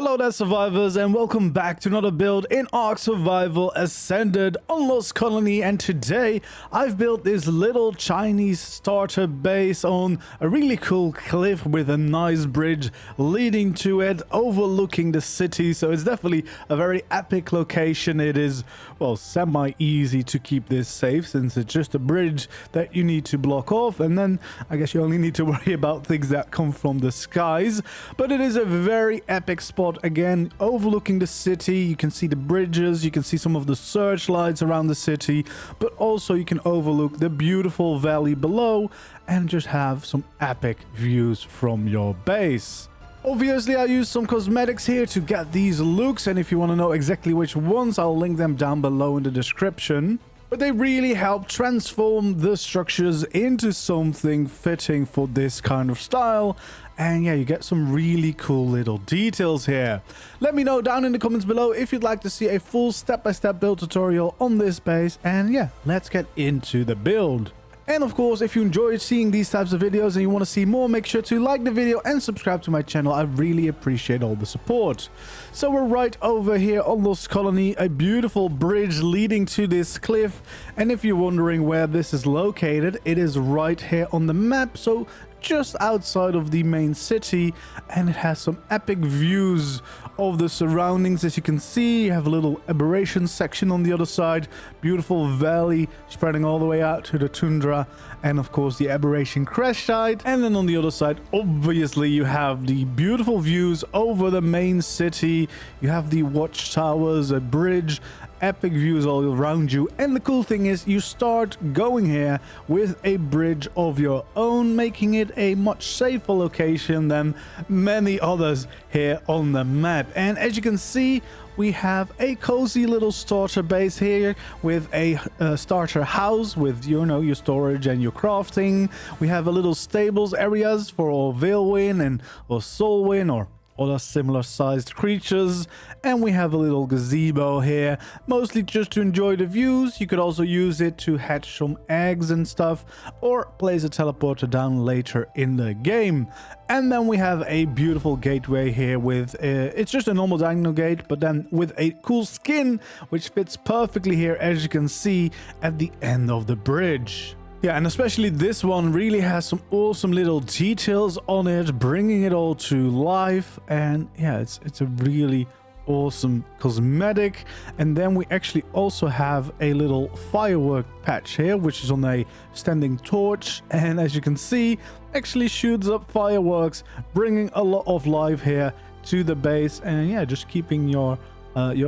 Hello there, survivors, and welcome back to another build in ARK Survival Ascended on Lost Colony. And today I've built this little Chinese starter base on a really cool cliff with a nice bridge leading to it, overlooking the city. So it's definitely a very epic location. It is, well, semi-easy to keep this safe since it's just a bridge that you need to block off, and then I guess you only need to worry about things that come from the skies. But it is a very epic spot, again, overlooking the city. You can see the bridges, you can see some of the searchlights around the city, but also you can overlook the beautiful valley below and just have some epic views from your base. Obviously, I used some cosmetics here to get these looks, and if you want to know exactly which ones, I'll link them down below in the description. But they really help transform the structures into something fitting for this kind of style. And yeah, you get some really cool little details here. Let me know down in the comments below if you'd like to see a full step-by-step build tutorial on this base. And yeah, let's get into the build. And of course, if you enjoyed seeing these types of videos and you want to see more, make sure to like the video and subscribe to my channel. I really appreciate all the support. So we're right over here on Lost Colony, a beautiful bridge leading to this cliff. And if you're wondering where this is located, it is right here on the map. So just outside of the main city, and it has some epic views of the surroundings. As you can see, you have a little aberration section on the other side, beautiful valley spreading all the way out to the tundra, and of course the aberration crash site. And then on the other side, obviously, you have the beautiful views over the main city. You have the watchtowers, a bridge, epic views all around you. And the cool thing is you start going here with a bridge of your own, making it a much safer location than many others here on the map. And as you can see, we have a cozy little starter base here with a starter house with, you know, your storage and your crafting. We have a little stables areas for all Veilwyn and Solwyn or other similar sized creatures, and we have a little gazebo here, mostly just to enjoy the views. You could also use it to hatch some eggs and stuff, or place a teleporter down later in the game. And then we have a beautiful gateway here with it's just a normal diagonal gate, but then with a cool skin which fits perfectly here, as you can see at the end of the bridge. Yeah, and especially this one really has some awesome little details on it, bringing it all to life. And yeah, it's a really awesome cosmetic. And then we actually also have a little firework patch here, which is on a standing torch, and as you can see, actually shoots up fireworks, bringing a lot of life here to the base. And yeah, just keeping your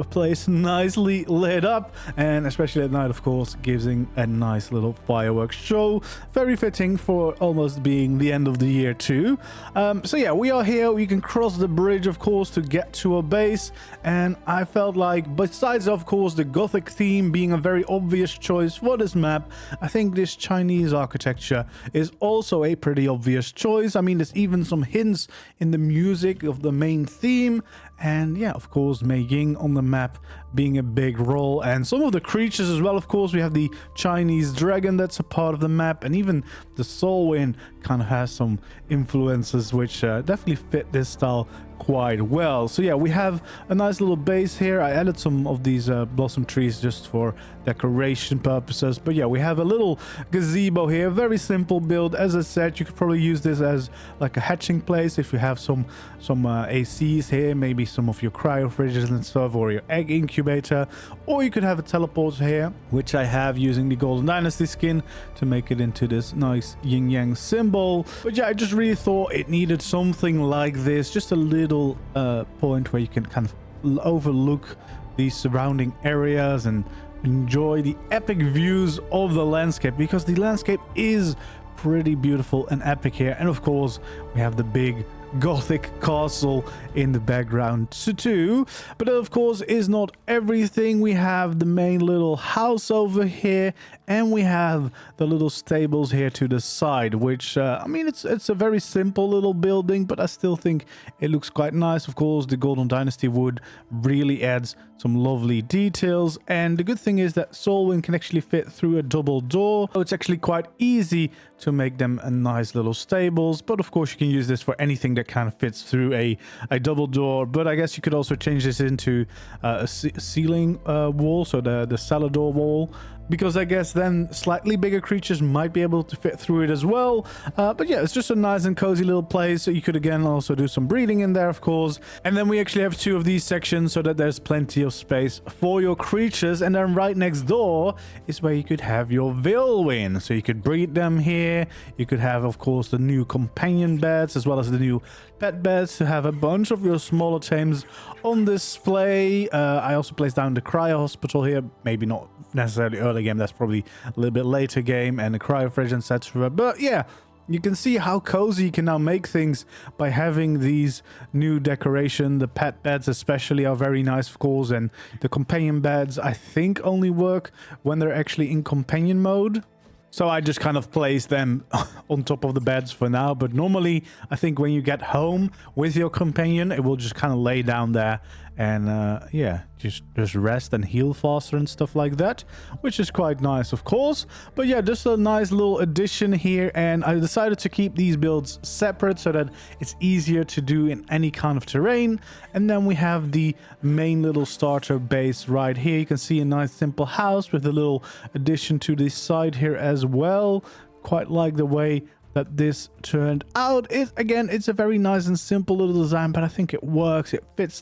place nicely lit up, and especially at night, of course, giving a nice little fireworks show. Very fitting for almost being the end of the year too. So yeah, we are here. We can cross the bridge, of course, to get to a base, and I felt like, besides of course the Gothic theme being a very obvious choice for this map, I think this Chinese architecture is also a pretty obvious choice. I mean, there's even some hints in the music of the main theme. And yeah, of course, Mei Ying on the map being a big role, and some of the creatures as well. Of course, we have the Chinese dragon that's a part of the map, and even the Solwyn kind of has some influences which definitely fit this style quite well. So yeah, we have a nice little base here. I added some of these blossom trees just for decoration purposes, but yeah, we have a little gazebo here. Very simple build. As I said, you could probably use this as like a hatching place if you have some ACs here, maybe some of your cryo fridges and stuff, or your egg incubator, or you could have a teleporter here, which I have using the Golden Dynasty skin to make it into this nice yin yang symbol. But yeah, I just really thought it needed something like this, just a little point where you can kind of overlook these surrounding areas and enjoy the epic views of the landscape, because the landscape is pretty beautiful and epic here. And of course, we have the big Gothic castle in the background too. But that, of course, is not everything. We have the main little house over here, and we have the little stables here to the side, which I mean, it's a very simple little building, but I still think it looks quite nice. Of course, the Golden Dynasty wood really adds some lovely details, and the good thing is that Solwyn can actually fit through a double door, so it's actually quite easy to make them a nice little stables. But of course you can use this for anything that kind of fits through a double door. But I guess you could also change this into a ceiling wall, so the cellar door wall, because I guess then slightly bigger creatures might be able to fit through it as well. But yeah, it's just a nice and cozy little place. So you could again also do some breeding in there, of course. And then we actually have 2 of these sections so that there's plenty of space for your creatures. And then right next door is where you could have your Veilwyn. So you could breed them here. You could have, of course, the new companion beds as well as the new pet beds to have a bunch of your smaller tames on display. I also placed down the cryo hospital here. Maybe not necessarily early game, that's probably a little bit later game, and the cryo fridge, etc. But yeah, you can see how cozy you can now make things by having these new decoration. The pet beds especially are very nice, of course, and the companion beds I think only work when they're actually in companion mode. So I just kind of place them on top of the beds for now. But normally, I think when you get home with your companion, it will just kind of lay down there and yeah, just rest and heal faster and stuff like that, which is quite nice, of course. But yeah, just a nice little addition here, and I decided to keep these builds separate so that it's easier to do in any kind of terrain. And then we have the main little starter base right here. You can see a nice simple house with a little addition to the side here as well. Quite like the way that this turned out. It's a very nice and simple little design, but I think it works. It fits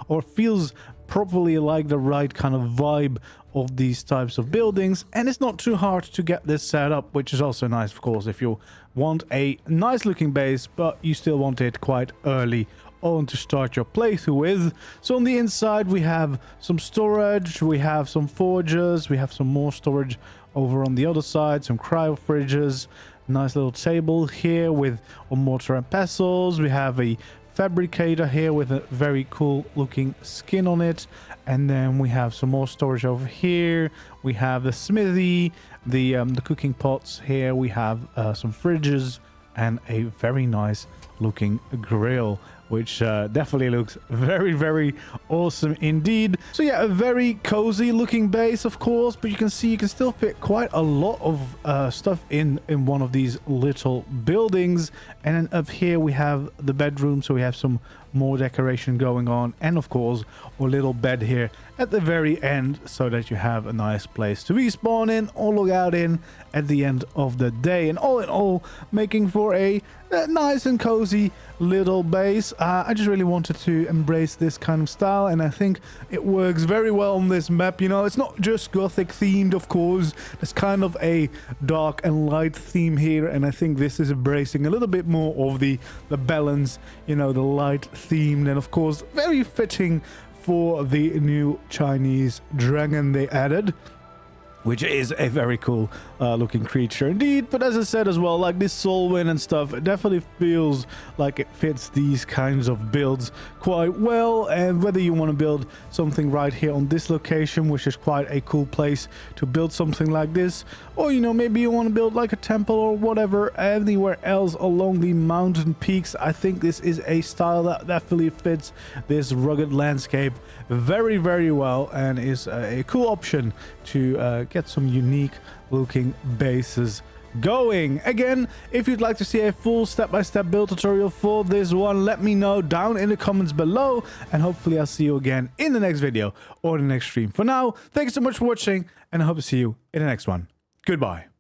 or feels properly like the right kind of vibe of these types of buildings, and it's not too hard to get this set up, which is also nice, of course, if you want a nice looking base but you still want it quite early on to start your playthrough with. So on the inside we have some storage, we have some forges, we have some more storage over on the other side, some cryo fridges, nice little table here with a mortar and pestles. We have a fabricator here with a very cool looking skin on it, and then we have some more storage over here. We have the smithy, the cooking pots here. We have some fridges and a very nice looking grill, which definitely looks very, very awesome indeed. So yeah, a very cozy looking base, of course, but you can see you can still fit quite a lot of stuff in one of these little buildings. And then up here we have the bedroom, so we have some more decoration going on, and of course a little bed here at the very end so that you have a nice place to respawn in or log out in at the end of the day. And all in all, making for a nice and cozy little base. I just really wanted to embrace this kind of style, and I think it works very well on this map. You know, it's not just gothic themed, of course. There's kind of a dark and light theme here, and I think this is embracing a little bit more of the balance, you know, the light themed, and of course very fitting for the new Chinese dragon they added, which is a very cool looking creature indeed. But as I said as well, like this Solwyn and stuff, it definitely feels like it fits these kinds of builds quite well. And whether you want to build something right here on this location, which is quite a cool place to build something like this, or you know, maybe you want to build like a temple or whatever anywhere else along the mountain peaks, I think this is a style that definitely fits this rugged landscape very, very well, and is a cool option to get some unique looking bases going. Again, if you'd like to see a full step-by-step build tutorial for this one, let me know down in the comments below, and hopefully I'll see you again in the next video or the next stream. For now, thanks so much for watching, and I hope to see you in the next one. Goodbye.